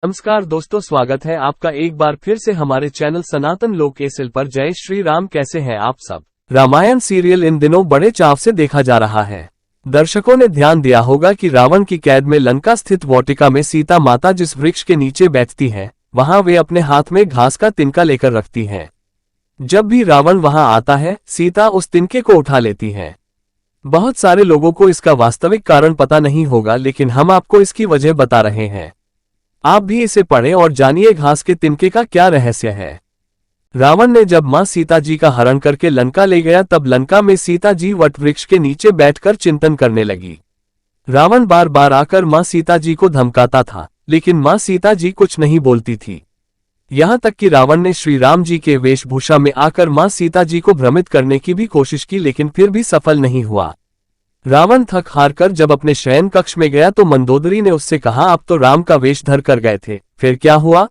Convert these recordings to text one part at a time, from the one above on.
नमस्कार दोस्तों, स्वागत है आपका एक बार फिर से हमारे चैनल सनातन लोक एसएल पर। जय श्री राम। कैसे हैं आप सब। रामायण सीरियल इन दिनों बड़े चाव से देखा जा रहा है। दर्शकों ने ध्यान दिया होगा कि रावण की कैद में लंका स्थित वाटिका में सीता माता जिस वृक्ष के नीचे बैठती हैं, वहां वे अपने हाथ में घास का तिनका लेकर रखती हैं। जब भी रावण वहां आता है, सीता उस तिनके को उठा लेती हैं। बहुत सारे लोगों को इसका वास्तविक कारण पता नहीं होगा, लेकिन हम आपको इसकी वजह बता रहे हैं। आप भी इसे पढ़ें और जानिए घास के तिनके का क्या रहस्य है। रावण ने जब मां सीता जी का हरण करके लंका ले गया, तब लंका में सीता जी वट वृक्ष के नीचे बैठकर चिंतन करने लगी। रावण बार बार आकर मां सीता जी को धमकाता था, लेकिन मां सीता जी कुछ नहीं बोलती थी। यहां तक कि रावण ने श्री राम जी के वेशभूषा में आकर मां सीता जी को भ्रमित करने की भी कोशिश की, लेकिन फिर भी सफल नहीं हुआ। रावण थक हार कर जब अपने शयन कक्ष में गया तो मंदोदरी ने उससे कहा, आप तो राम का वेश धर कर गए थे, फिर क्या हुआ।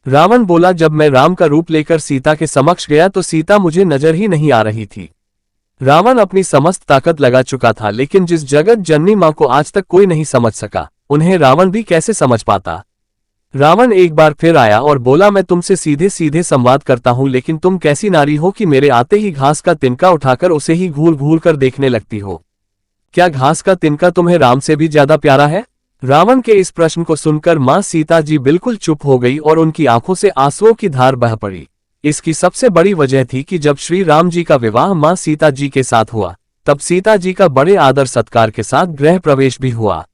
रावण बोला, जब मैं राम का रूप लेकर सीता के समक्ष गया तो सीता मुझे नजर ही नहीं आ रही थी। रावण अपनी समस्त ताकत लगा चुका था, लेकिन जिस जगत जननी मां को आज तक कोई नहीं समझ सका, उन्हें रावण भी कैसे समझ पाता। रावण एक बार फिर आया और बोला, मैं तुमसे सीधे सीधे संवाद करता हूं, लेकिन तुम कैसी नारी हो कि मेरे आते ही घास का तिनका उठाकर उसे ही घूर घूर कर देखने लगती हो। क्या घास का तिनका तुम्हें राम से भी ज्यादा प्यारा है। रावण के इस प्रश्न को सुनकर मां सीता जी बिल्कुल चुप हो गई और उनकी आंखों से आंसुओं की धार बह पड़ी। इसकी सबसे बड़ी वजह थी कि जब श्री राम जी का विवाह मां सीता जी के साथ हुआ, तब सीता जी का बड़े आदर सत्कार के साथ गृह प्रवेश भी हुआ।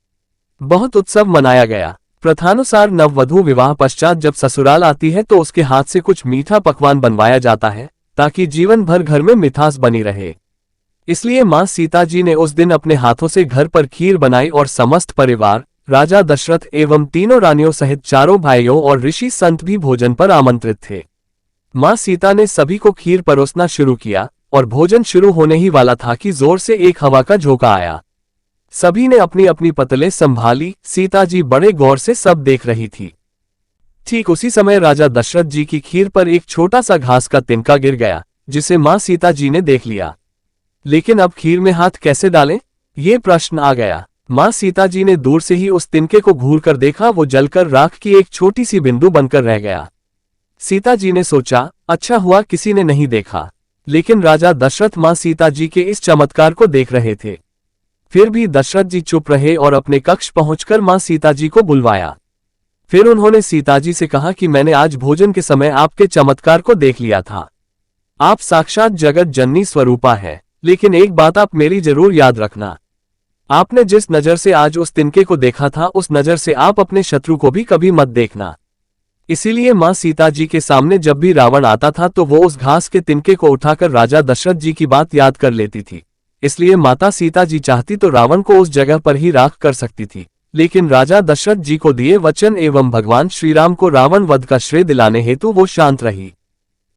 बहुत उत्सव मनाया गया। प्रथानुसार नववधू विवाह पश्चात जब ससुराल आती है तो उसके हाथ से कुछ मीठा पकवान बनवाया जाता है, ताकि जीवन भर घर में मिठास बनी रहे। इसलिए मां सीता जी ने उस दिन अपने हाथों से घर पर खीर बनाई और समस्त परिवार, राजा दशरथ एवं तीनों रानियों सहित चारों भाइयों और ऋषि संत भी भोजन पर आमंत्रित थे। मां सीता ने सभी को खीर परोसना शुरू किया और भोजन शुरू होने ही वाला था कि जोर से एक हवा का झोंका आया। सभी ने अपनी अपनी पतले संभाली। सीता जी बड़े गौर से सब देख रही थी। ठीक उसी समय राजा दशरथ जी की खीर पर एक छोटा सा घास का तिनका गिर गया, जिसे मां सीता जी ने देख लिया। लेकिन अब खीर में हाथ कैसे डालें, ये प्रश्न आ गया। मां सीता जी ने दूर से ही उस तिनके को घूर कर देखा, वो जलकर राख की एक छोटी सी बिंदु बनकर रह गया। सीता जी ने सोचा, अच्छा हुआ किसी ने नहीं देखा। लेकिन राजा दशरथ मां सीता जी के इस चमत्कार को देख रहे थे। फिर भी दशरथ जी चुप रहे और अपने कक्ष पहुंचकर मां सीता जी को बुलवाया। फिर उन्होंने सीता जी से कहा कि मैंने आज भोजन के समय आपके चमत्कार को देख लिया था। आप साक्षात जगत जननी स्वरूपा है, लेकिन एक बात आप मेरी जरूर याद रखना। आपने जिस नजर से आज उस तिनके को देखा था, उस नजर से आप अपने शत्रु को भी कभी मत देखना। इसीलिए मां सीता जी के सामने जब भी रावण आता था तो वो उस घास के तिनके को उठाकर राजा दशरथ जी की बात याद कर लेती थी। इसलिए माता सीता जी चाहती तो रावण को उस जगह पर ही राख कर सकती थी, लेकिन राजा दशरथ जी को दिए वचन एवं भगवान श्रीराम को रावण वध का श्रेय दिलाने हेतु वो शांत रही।